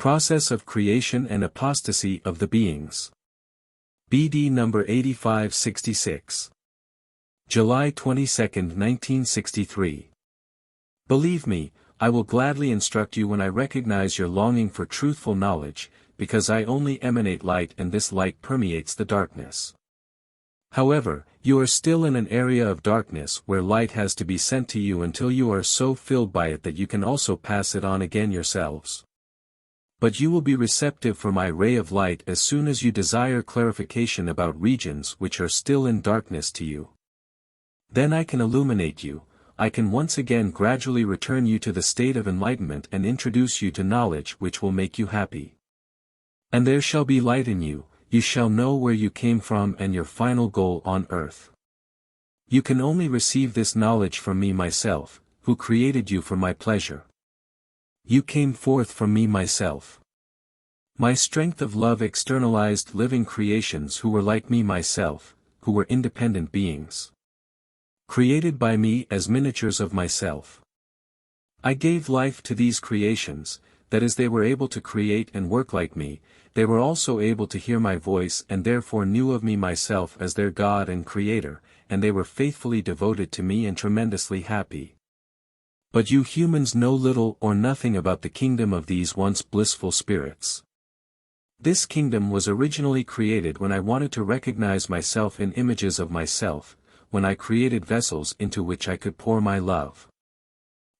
Process of Creation and Apostasy of the Beings. BD number 8566. July 22, 1963. Believe me, I will gladly instruct you when I recognize your longing for truthful knowledge, because I only emanate light and this light permeates the darkness. However, you are still in an area of darkness where light has to be sent to you until you are so filled by it that you can also pass it on again yourselves. But you will be receptive for my ray of light as soon as you desire clarification about regions which are still in darkness to you. Then I can illuminate you, I can once again gradually return you to the state of enlightenment and introduce you to knowledge which will make you happy. And there shall be light in you, you shall know where you came from and your final goal on earth. You can only receive this knowledge from me myself, who created you for my pleasure. You came forth from me myself. My strength of love externalized living creations who were like me myself, who were independent beings. Created by me as miniatures of myself. I gave life to these creations, that as they were able to create and work like me, they were also able to hear my voice and therefore knew of me myself as their God and Creator, and they were faithfully devoted to me and tremendously happy. But you humans know little or nothing about the kingdom of these once blissful spirits. This kingdom was originally created when I wanted to recognize myself in images of myself, when I created vessels into which I could pour my love.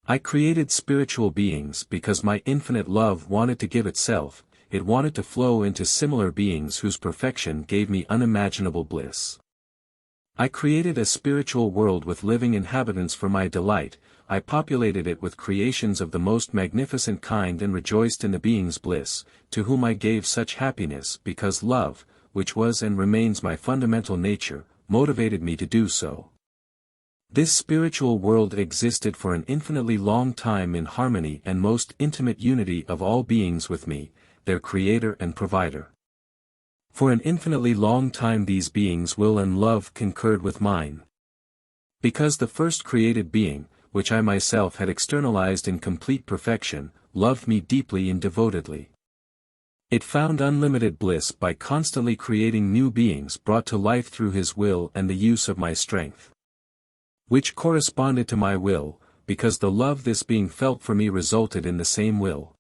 I created spiritual beings because my infinite love wanted to give itself, it wanted to flow into similar beings whose perfection gave me unimaginable bliss. I created a spiritual world with living inhabitants for my delight, I populated it with creations of the most magnificent kind and rejoiced in the being's bliss, to whom I gave such happiness because love, which was and remains my fundamental nature, motivated me to do so. This spiritual world existed for an infinitely long time in harmony and most intimate unity of all beings with me, their creator and provider. For an infinitely long time these beings' will and love concurred with mine. Because the first created being, which I myself had externalized in complete perfection, loved me deeply and devotedly. It found unlimited bliss by constantly creating new beings brought to life through his will and the use of my strength. Which corresponded to my will, because the love this being felt for me resulted in the same will.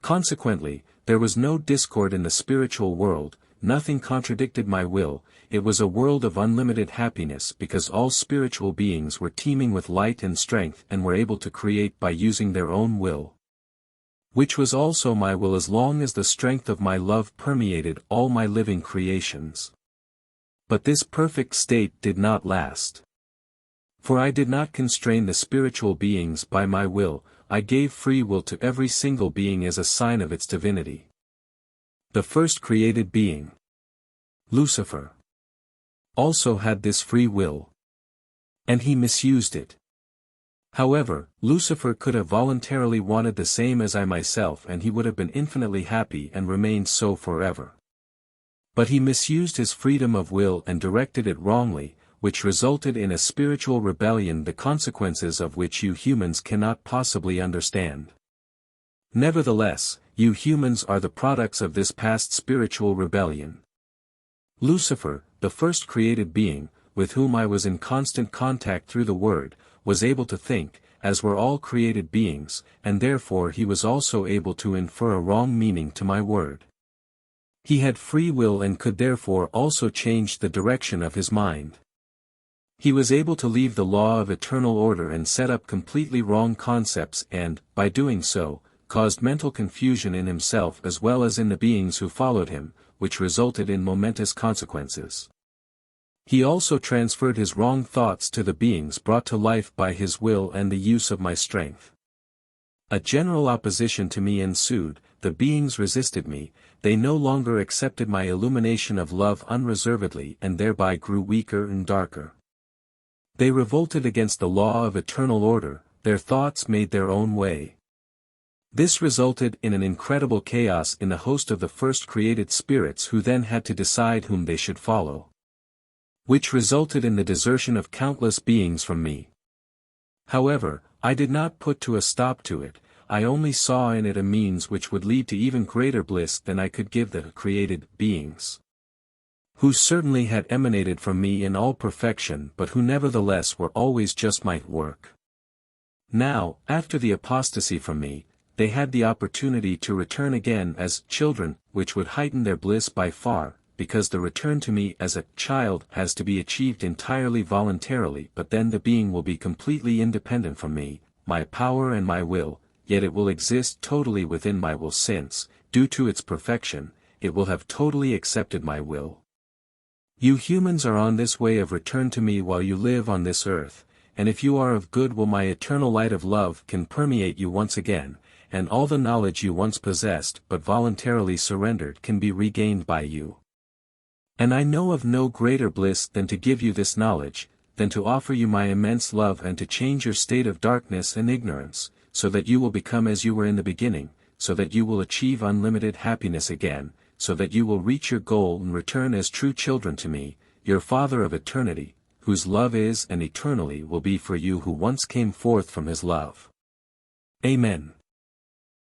Consequently, there was no discord in the spiritual world, nothing contradicted my will, it was a world of unlimited happiness because all spiritual beings were teeming with light and strength and were able to create by using their own will. Which was also my will as long as the strength of my love permeated all my living creations. But this perfect state did not last. For I did not constrain the spiritual beings by my will, I gave free will to every single being as a sign of its divinity. The first created being, Lucifer, also had this free will. And he misused it. However, Lucifer could have voluntarily wanted the same as I myself and he would have been infinitely happy and remained so forever. But he misused his freedom of will and directed it wrongly, which resulted in a spiritual rebellion the consequences of which you humans cannot possibly understand. Nevertheless, you humans are the products of this past spiritual rebellion. Lucifer, the first created being, with whom I was in constant contact through the Word, was able to think, as were all created beings, and therefore he was also able to infer a wrong meaning to my Word. He had free will and could therefore also change the direction of his mind. He was able to leave the law of eternal order and set up completely wrong concepts and, by doing so, caused mental confusion in himself as well as in the beings who followed him, which resulted in momentous consequences. He also transferred his wrong thoughts to the beings brought to life by his will and the use of my strength. A general opposition to me ensued, the beings resisted me, they no longer accepted my illumination of love unreservedly and thereby grew weaker and darker. They revolted against the law of eternal order, their thoughts made their own way. This resulted in an incredible chaos in the host of the first created spirits who then had to decide whom they should follow. Which resulted in the desertion of countless beings from me. However, I did not put a stop to it, I only saw in it a means which would lead to even greater bliss than I could give the created beings, who certainly had emanated from me in all perfection but who nevertheless were always just my work. Now, after the apostasy from me, they had the opportunity to return again as children, which would heighten their bliss by far, because the return to me as a child has to be achieved entirely voluntarily, but then the being will be completely independent from me, my power and my will, yet it will exist totally within my will since, due to its perfection, it will have totally accepted my will. You humans are on this way of return to me while you live on this earth, and if you are of good will, my eternal light of love can permeate you once again, and all the knowledge you once possessed but voluntarily surrendered can be regained by you. And I know of no greater bliss than to give you this knowledge, than to offer you my immense love and to change your state of darkness and ignorance, so that you will become as you were in the beginning, so that you will achieve unlimited happiness again, so that you will reach your goal and return as true children to me, your Father of eternity, whose love is and eternally will be for you who once came forth from his love. Amen.